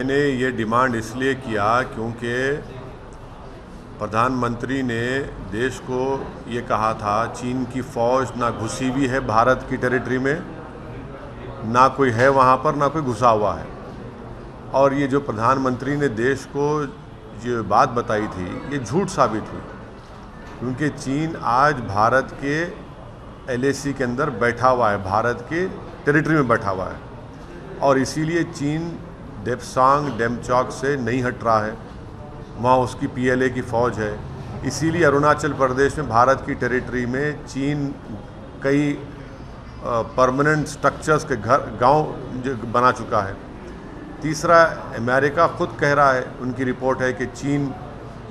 मैंने ये डिमांड इसलिए किया क्योंकि प्रधानमंत्री ने देश को ये कहा था चीन की फ़ौज ना घुसी हुई है भारत की टेरिटरी में, ना कोई है वहाँ पर, ना कोई घुसा हुआ है। और ये जो प्रधानमंत्री ने देश को जो बात बताई थी ये झूठ साबित हुई, क्योंकि चीन आज भारत के LAC के अंदर बैठा हुआ है, भारत के टेरिटरी में बैठा हुआ है। और इसीलिए चीन डेप्सांग डेमचौक से नहीं हट रहा है, वहाँ उसकी PLA की फ़ौज है। इसीलिए अरुणाचल प्रदेश में भारत की टेरिटरी में चीन कई परमानेंट स्ट्रक्चर्स के गांव बना चुका है। तीसरा, अमेरिका खुद कह रहा है, उनकी रिपोर्ट है कि चीन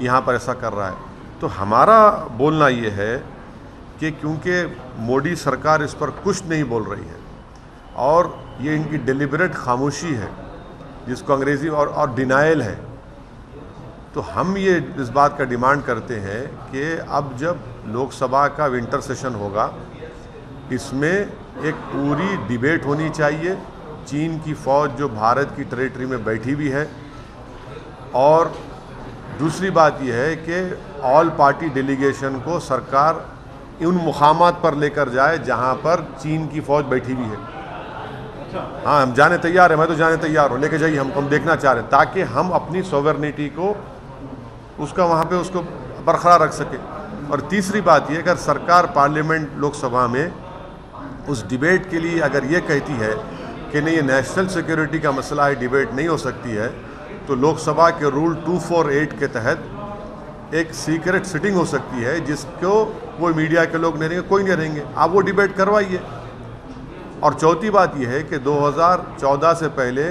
यहाँ पर ऐसा कर रहा है। तो हमारा बोलना ये है कि क्योंकि मोदी सरकार इस पर कुछ नहीं बोल रही है और ये इनकी डिलिबरेट खामोशी है, जिसको अंग्रेज़ी और डिनायल है, तो हम ये इस बात का डिमांड करते हैं कि अब जब लोकसभा का विंटर सेशन होगा, इसमें एक पूरी डिबेट होनी चाहिए। चीन की फ़ौज जो भारत की टेरिटरी में बैठी हुई है, और दूसरी बात यह है कि ऑल पार्टी डेलीगेशन को सरकार उन मुकामात पर लेकर जाए जहां पर चीन की फ़ौज बैठी हुई है। हाँ, हम जाने तैयार हैं, मैं तो जाने तैयार हूँ, लेके जाइए, हम देखना चाह रहे हैं, ताकि हम अपनी सॉवरेनिटी को उसका वहाँ पे उसको बरकरार रख सके। और तीसरी बात ये, अगर सरकार पार्लियामेंट लोकसभा में उस डिबेट के लिए अगर ये कहती है कि नहीं, ये नेशनल सिक्योरिटी का मसला है, डिबेट नहीं हो सकती है, तो लोकसभा के रूल 248 के तहत एक सीक्रेट सिटिंग हो सकती है, जिसको वो मीडिया के लोग नहीं रहेंगे, कोई नहीं रहेंगे, आप वो डिबेट करवाइए। और चौथी बात यह है कि 2014 से पहले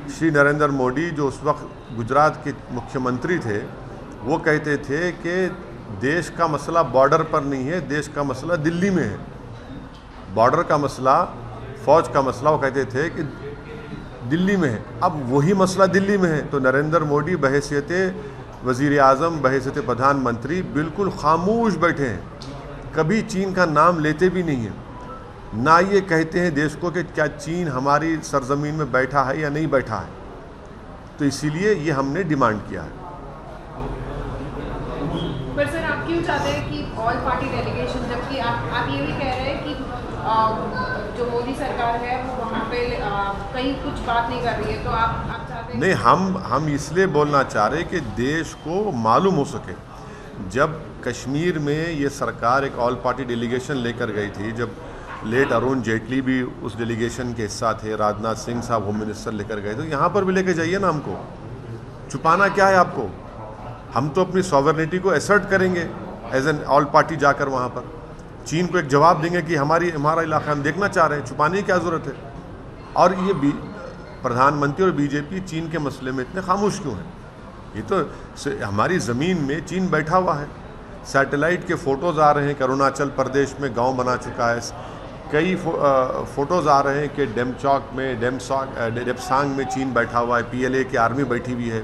श्री नरेंद्र मोदी, जो उस वक्त गुजरात के मुख्यमंत्री थे, वो कहते थे कि देश का मसला बॉर्डर पर नहीं है, देश का मसला दिल्ली में है। बॉर्डर का मसला, फ़ौज का मसला, वो कहते थे कि दिल्ली में है। अब वही मसला दिल्ली में है, तो नरेंद्र मोदी बहैसियत वज़ीर आज़म, बहैसियत प्रधानमंत्री बिल्कुल खामोश बैठे हैं, कभी चीन का नाम लेते भी नहीं हैं, ना ये कहते हैं देश को कि क्या चीन हमारी सरजमीन में बैठा है या नहीं बैठा है। तो इसीलिए ये हमने डिमांड किया है। पर सर, आप क्यों चाहते हैं कि ऑल पार्टी डेलीगेशन, जबकि आप ये भी कह रहे हैं कि जो मोदी सरकार है वो वहाँ पे कहीं कुछ बात नहीं कर रही है, तो आप चाहते हैं? नहीं, हम इसलिए बोलना चाह रहे हैं कि देश को मालूम हो सके। जब कश्मीर में ये सरकार एक ऑल पार्टी डेलीगेशन लेकर गई थी, जब लेट अरुण जेटली भी उस डेलीगेशन के हिस्सा थे, राजनाथ सिंह साहब होम मिनिस्टर लेकर गए, तो यहाँ पर भी लेके जाइए ना, हमको छुपाना क्या है आपको? हम तो अपनी सॉवरेनिटी को असर्ट करेंगे एज एन ऑल पार्टी जाकर वहाँ पर चीन को एक जवाब देंगे कि हमारा इलाका हम देखना चाह रहे हैं, छुपाने की क्या ज़रूरत है? और ये प्रधानमंत्री और बीजेपी चीन के मसले में इतने खामोश क्यों हैं? ये तो हमारी ज़मीन में चीन बैठा हुआ है। सैटेलाइट के फ़ोटोज़ आ रहे हैं कि अरुणाचल प्रदेश में गांव बना चुका है, कई फ़ोटोज़ आ रहे हैं कि डेमचौक में, डेप्सांग में चीन बैठा हुआ है, PLA की आर्मी बैठी हुई है।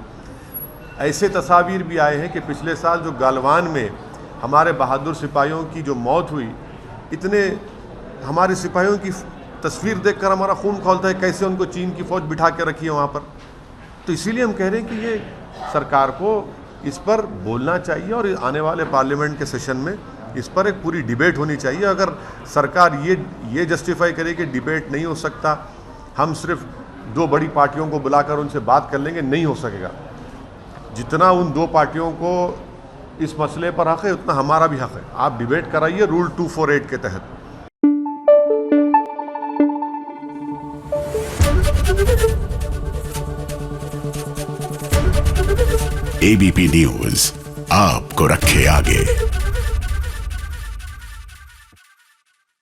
ऐसे तस्वीर भी आए हैं कि पिछले साल जो गालवान में हमारे बहादुर सिपाहियों की जो मौत हुई, इतने हमारे सिपाहियों की तस्वीर देखकर हमारा खून खौलता है, कैसे उनको चीन की फ़ौज बिठा के रखी है वहाँ पर। तो इसीलिए हम कह रहे हैं कि ये सरकार को इस पर बोलना चाहिए और आने वाले पार्लियामेंट के सेशन में इस पर एक पूरी डिबेट होनी चाहिए। अगर सरकार ये जस्टिफाई करे कि डिबेट नहीं हो सकता, हम सिर्फ 2 बड़ी पार्टियों को बुलाकर उनसे बात कर लेंगे, नहीं हो सकेगा। जितना उन 2 पार्टियों को इस मसले पर हक़ है, उतना हमारा भी हक़ है। आप डिबेट कराइए रूल 248 के तहत। ABP न्यूज़ आपको रखे आगे।